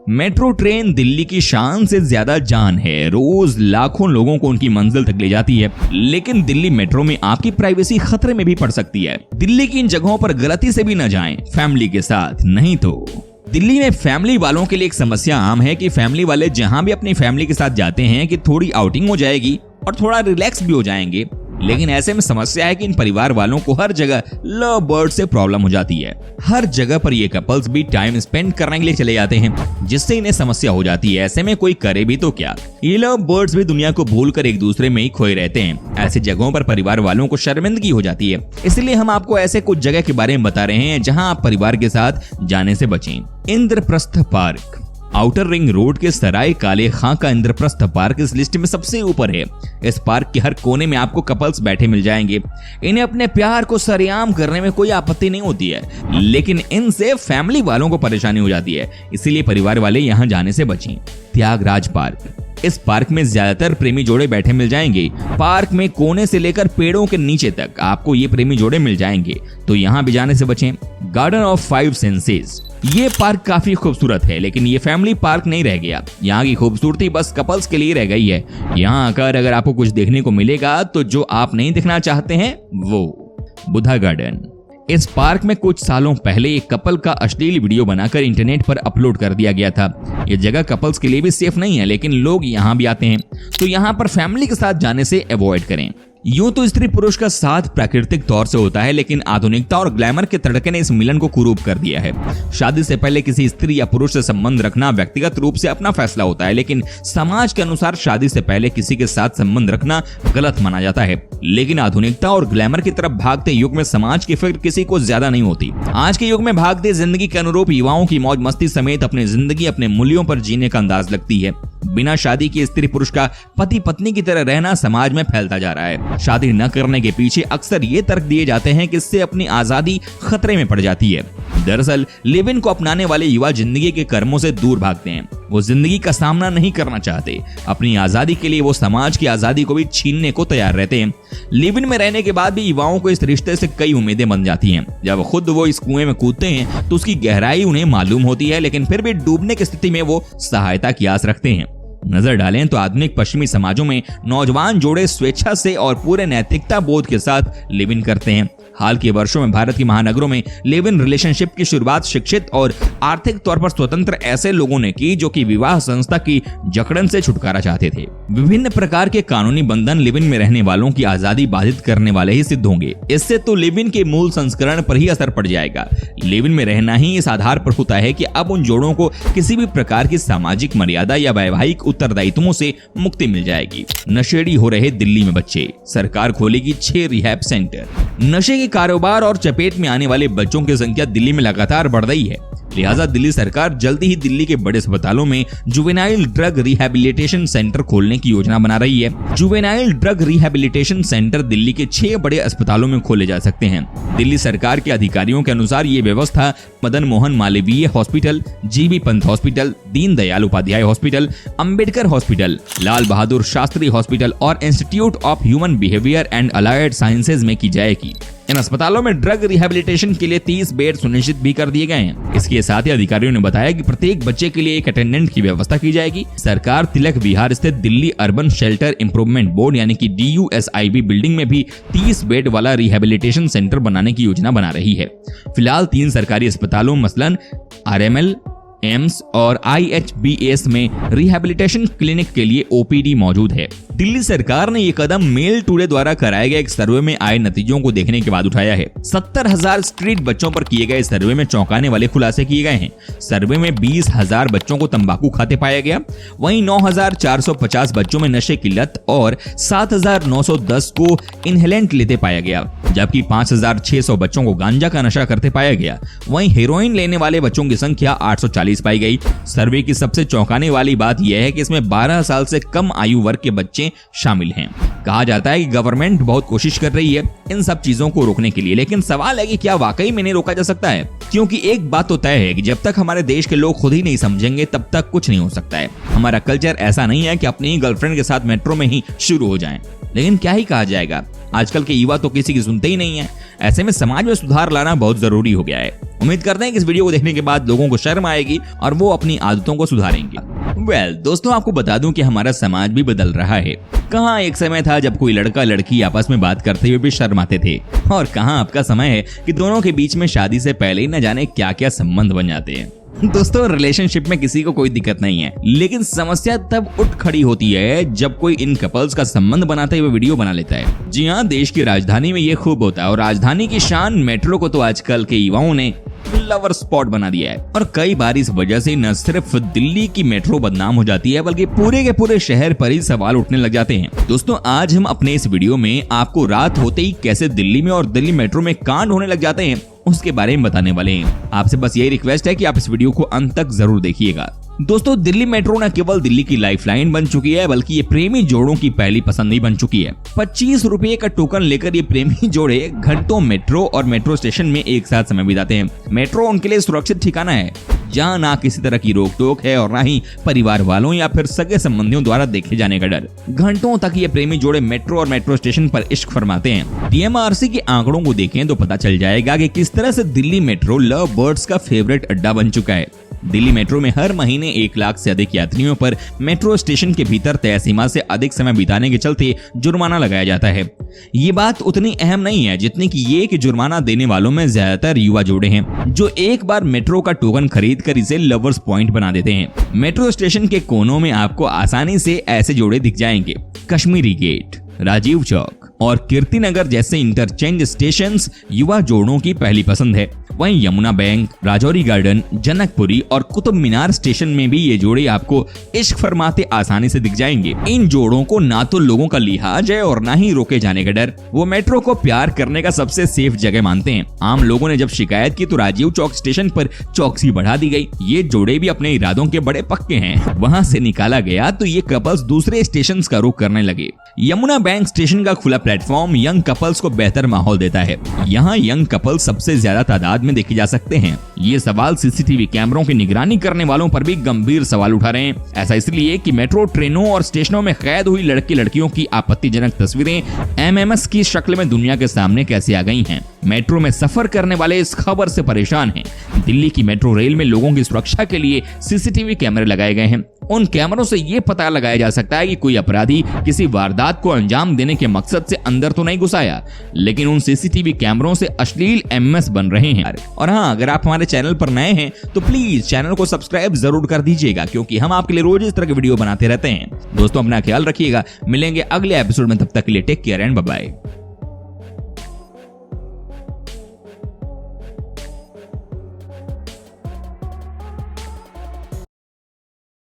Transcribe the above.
Metro train Delhi की शान से ज्यादा जान है। रोज लाखों लोगों को उनकी मंजिल तक ले जाती है, लेकिन दिल्ली मेट्रो में आपकी प्राइवेसी खतरे में भी पड़ सकती है। दिल्ली की इन जगहों पर गलती से भी न जाएं, फैमिली के साथ नहीं तो। दिल्ली में फैमिली वालों के लिए एक समस्या आम है कि फैमिली वाले जहां भी अपनी फैमिली के साथ जाते हैं कि थोड़ी आउटिंग हो जाएगी और थोड़ा रिलैक्स भी हो जाएंगे, लेकिन ऐसे में समस्या है कि इन परिवार वालों को हर जगह लव बर्ड से प्रॉब्लम हो जाती है। हर जगह पर ये कपल्स भी टाइम स्पेंड करने के लिए चले जाते हैं, जिससे इन्हें समस्या हो जाती है। ऐसे में कोई करे भी तो क्या, ये लव बर्ड्स भी दुनिया को भूलकर एक दूसरे में ही खोए रहते हैं। ऐसी जगहों पर परिवार वालों को शर्मिंदगी हो जाती है। इसलिए हम आपको ऐसे कुछ जगह के बारे में बता रहे हैं जहाँ आप परिवार के साथ जाने से बचें। Indraprastha park. Outer ring road के सराय काले खां का इंद्रप्रस्थ पार्क इस लिस्ट में सबसे ऊपर है। इस पार्क के हर कोने में आपको कपल्स बैठे मिल जाएंगे। इन्हें अपने प्यार को सरेआम करने में कोई आपत्ति नहीं होती है, लेकिन इनसे फैमिली वालों को परेशानी हो जाती है। इसीलिए परिवार वाले यहाँ जाने से बचें। त्यागराज पार्क। इस पार्क में ज्यादातर प्रेमी जोड़े बैठे मिल जाएंगे। पार्क में कोने से लेकर पेड़ों के नीचे तक आपको ये प्रेमी जोड़े मिल जाएंगे, तो यहाँ भी जाने से बचें। Garden of 5 senses. ये पार्क काफी खूबसूरत है, लेकिन ये फैमिली पार्क नहीं रह गया। यहाँ की खूबसूरती बस कपल्स के लिए रह गई है। यहाँ आकर अगर आपको कुछ देखने को मिलेगा तो जो आप नहीं दिखना चाहते हैं वो। बुद्धा गार्डन। इस पार्क में कुछ सालों पहले एक कपल का अश्लील वीडियो बनाकर इंटरनेट पर अपलोड कर दिया गया था। ये जगह कपल्स के लिए भी सेफ नहीं है, लेकिन लोग यहाँ भी आते हैं, तो यहाँ पर फैमिली के साथ जाने से अवॉइड करें। यूं तो स्त्री पुरुष का साथ प्राकृतिक तौर से होता है, लेकिन आधुनिकता और ग्लैमर के तड़के ने इस मिलन को कुरूप कर दिया है। शादी से पहले किसी स्त्री या पुरुष से संबंध रखना व्यक्तिगत रूप से अपना फैसला होता है, लेकिन समाज के अनुसार शादी से पहले किसी के साथ संबंध रखना गलत माना जाता है। लेकिन आधुनिकता और ग्लैमर की तरफ भागते युग में समाज की फिक्र किसी को ज्यादा नहीं होती। आज के युग में भागते जिंदगी के अनुरूप युवाओं की मौज मस्ती समेत अपनी जिंदगी अपने मूल्यों पर जीने का अंदाज लगती है। बिना शादी के स्त्री पुरुष का पति पत्नी की तरह रहना समाज में फैलता जा रहा है। शादी न करने के पीछे अक्सर ये तर्क दिए जाते हैं कि इससे अपनी आजादी खतरे में पड़ जाती है। दरअसल लिव इन को अपनाने वाले युवा जिंदगी के कर्मों से दूर भागते हैं। वो जिंदगी का सामना नहीं करना चाहते। अपनी आजादी के लिए वो समाज की आजादी को भी छीनने को तैयार रहते हैं। लिव इन में रहने के बाद भी युवाओं को इस रिश्ते से कई उम्मीदें बन जाती हैं। जब खुद वो इस कुएं में कूदते हैं तो उसकी गहराई उन्हें मालूम होती है, लेकिन फिर भी डूबने की स्थिति में वो सहायता की आस रखते हैं। नजर डालें तो आधुनिक पश्चिमी समाजों में नौजवान जोड़े स्वेच्छा से और पूरे नैतिकता बोध के साथ लिव इन करते हैं। हाल के वर्षों में भारत के महानगरों में लिव इन रिलेशनशिप की शुरुआत शिक्षित और आर्थिक तौर पर स्वतंत्र ऐसे लोगों ने की जो कि विवाह संस्था की जकड़न से छुटकारा चाहते थे। विभिन्न प्रकार के कानूनी बंधन लिव इन में रहने वालों की आजादी बाधित करने वाले ही सिद्ध होंगे। इससे तो लिव इन के मूल संस्करण पर ही असर पड़ जाएगा। लिव इन में रहना ही इस आधार पर होता है कि अब उन जोड़ों को किसी भी प्रकार की सामाजिक मर्यादा या वैवाहिक उत्तरदायित्वों से मुक्ति मिल जाएगी। नशेड़ी हो रहे दिल्ली में बच्चे, सरकार खोलेगी 6 रिहैब सेंटर। नशे के कारोबार और चपेट में आने वाले बच्चों की संख्या दिल्ली में लगातार बढ़ रही है। लिहाजा दिल्ली सरकार जल्दी ही दिल्ली के बड़े अस्पतालों में जुवेनाइल ड्रग रिहैबिलिटेशन सेंटर खोलने की योजना बना रही है। Juvenile drug rehabilitation centre Delhi के 6 बड़े अस्पतालों में खोले जा सकते हैं। दिल्ली सरकार के अधिकारियों के अनुसार ये व्यवस्था Madan Mohan Malviya hospital, GB Pant hospital, Deendayal Upadhyaya hospital, Ambedkar hospital, Lal Bahadur Shastri hospital और institute of human behaviour and allied sciences में की जाएगी। इन अस्पतालों में ड्रग रिहैबिलिटेशन के लिए 30 बेड सुनिश्चित भी कर दिए गए हैं। इसके साथ ही अधिकारियों ने बताया कि प्रत्येक बच्चे के लिए एक अटेंडेंट की व्यवस्था की जाएगी। सरकार तिलक विहार स्थित Delhi urban shelter improvement board यानी कि DUSIB बिल्डिंग में भी 30 बेड वाला रिहैबिलिटेशन सेंटर बनाने की योजना बना रही है। फिलहाल 3 सरकारी अस्पतालों मसलन RML, एम्स और IHBS में रिहैबिलिटेशन क्लिनिक के लिए OPD मौजूद है। दिल्ली सरकार ने ये कदम मेल टुडे द्वारा कराए गए एक सर्वे में आए नतीजों को देखने के बाद उठाया है। 70,000 स्ट्रीट बच्चों पर किए गए सर्वे में चौंकाने वाले खुलासे किए गए हैं। सर्वे में 20,000 बच्चों को तंबाकू खाते पाया गया। वहीं 9,450 बच्चों में नशे की लत और 7,910 को इनहेलेंट लेते पाया गया, जबकि 5,600 बच्चों को गांजा का नशा करते पाया गया। वहीं हेरोइन लेने वाले बच्चों की संख्या 840 पाई गई। सर्वे की सबसे चौंकाने वाली बात यह है कि इसमें 12 साल से कम आयु वर्ग के बच्चे शामिल हैं। कहा जाता है कि गवर्नमेंट बहुत कोशिश कर रही है इन सब चीजों को रोकने के लिए, लेकिन सवाल है कि क्या वाकई में नहीं रोका जा सकता है? क्योंकि एक बात तो तय है कि जब तक हमारे देश के लोग खुद ही नहीं समझेंगे तब तक कुछ नहीं हो सकता है। हमारा कल्चर ऐसा नहीं है कि अपनी ही गर्लफ्रेंड के साथ मेट्रो में ही शुरू हो जाएं। लेकिन क्या ही कहा जाएगा, आजकल के युवा तो किसी की सुनते ही नहीं है। ऐसे में समाज में सुधार लाना बहुत जरूरी हो गया है। उम्मीद करते हैं कि इस वीडियो को देखने के बाद लोगों को शर्म आएगी और वो अपनी आदतों को सुधारेंगे। दोस्तों, आपको बता दूं कि हमारा समाज भी बदल रहा है। कहाँ एक समय था जब कोई लड़का लड़की आपस में बात करते हुए भी शर्माते थे, और कहाँ आपका समय है कि दोनों के बीच में शादी से पहले ही न जाने क्या क्या संबंध बन जाते हैं। दोस्तों, रिलेशनशिप में किसी को कोई दिक्कत नहीं है, लेकिन समस्या तब उठ खड़ी होती है जब कोई इन कपल्स का संबंध बनाते हुए वीडियो बना लेता है। जी हाँ, देश की राजधानी में ये खूब होता है, और राजधानी की शान मेट्रो को तो आजकल के युवाओं ने लवर स्पॉट बना दिया है। और कई बार इस वजह से न सिर्फ दिल्ली की मेट्रो बदनाम हो जाती है, बल्कि पूरे के पूरे शहर पर ही सवाल उठने लग जाते हैं। दोस्तों, आज हम अपने इस वीडियो में आपको रात होते ही कैसे दिल्ली में और दिल्ली मेट्रो में कांड होने लग जाते हैं उसके बारे में बताने वाले हैं। आपसे बस यही रिक्वेस्ट है कि आप इस वीडियो को अंत तक जरूर देखिएगा। दोस्तों, दिल्ली मेट्रो न केवल दिल्ली की लाइफलाइन बन चुकी है, बल्कि ये प्रेमी जोड़ों की पहली पसंद ही बन चुकी है। 25 रुपए का टोकन लेकर ये प्रेमी जोड़े घंटों मेट्रो और मेट्रो स्टेशन में एक साथ समय बिताते हैं। मेट्रो उनके लिए सुरक्षित ठिकाना है, जहाँ ना किसी तरह की रोक टोक है और ना ही परिवार वालों या फिर सगे संबंधियों द्वारा देखे जाने का डर। घंटों तक ये प्रेमी जोड़े मेट्रो और मेट्रो स्टेशन पर इश्क फरमाते हैं। DMRC के आंकड़ों को देखें तो पता चल जाएगा कि किस तरह से दिल्ली मेट्रो लव बर्ड्स का फेवरेट अड्डा बन चुका है। दिल्ली मेट्रो में हर महीने 1 लाख से अधिक यात्रियों पर मेट्रो स्टेशन के भीतर तय सीमा से अधिक समय बिताने के चलते जुर्माना लगाया जाता है। ये बात उतनी अहम नहीं है जितनी कि ये कि जुर्माना देने वालों में ज्यादातर युवा जोड़े हैं, जो एक बार मेट्रो का टोकन खरीद कर इसे लवर्स पॉइंट बना देते हैं। मेट्रो स्टेशन के कोनों में आपको आसानी से ऐसे जोड़े दिख जाएंगे। कश्मीरी गेट, राजीव चौक और कीर्तिनगर जैसे इंटरचेंज स्टेशंस युवा जोड़ों की पहली पसंद है। वहीं यमुना बैंक, राजौरी गार्डन, जनकपुरी और कुतुब मीनार स्टेशन में भी ये जोड़े आपको इश्क फरमाते आसानी से दिख जाएंगे। इन जोड़ों को ना तो लोगों का लिहाज है और ना ही रोके जाने का डर। वो मेट्रो को प्यार करने का सबसे सेफ जगह मानते हैं। आम लोगों ने जब शिकायत की तो राजीव चौक स्टेशन पर चौकसी बढ़ा दी गई। ये जोड़े भी अपने इरादों के बड़े पक्के हैं। वहाँ से निकाला गया तो ये कपल्स दूसरे स्टेशन का रुख करने लगे। यमुना बैंक स्टेशन का खुला प्लेटफॉर्म यंग कपल्स को बेहतर माहौल देता है। यहाँ यंग कपल्स सबसे ज्यादा तादाद में देखे जा सकते हैं। ये सवाल सीसीटीवी कैमरों की निगरानी करने वालों पर भी गंभीर सवाल उठा रहे हैं। ऐसा इसलिए कि मेट्रो ट्रेनों और स्टेशनों में कैद हुई लड़के लड़कियों की आपत्तिजनक तस्वीरें MMS की शक्ल में दुनिया के सामने कैसे आ गई हैं। मेट्रो में सफर करने वाले इस खबर से परेशान हैं। दिल्ली की मेट्रो रेल में लोगों की सुरक्षा के लिए सीसीटीवी कैमरे लगाए गए हैं। उन कैमरों से ये पता लगाया जा सकता है कि कोई अपराधी किसी वारदात को अंजाम देने के मकसद से अंदर तो नहीं घुसाया, लेकिन उन सीसीटीवी कैमरों से अश्लील MS बन रहे हैं। और हाँ, अगर आप हमारे चैनल पर नए हैं तो प्लीज चैनल को सब्सक्राइब जरूर कर दीजिएगा, क्योंकि हम आपके लिए रोज इस तरह के वीडियो बनाते रहते हैं। दोस्तों, अपना ख्याल रखिएगा। मिलेंगे अगले एपिसोड में, तब तक के लिए take care and bye bye.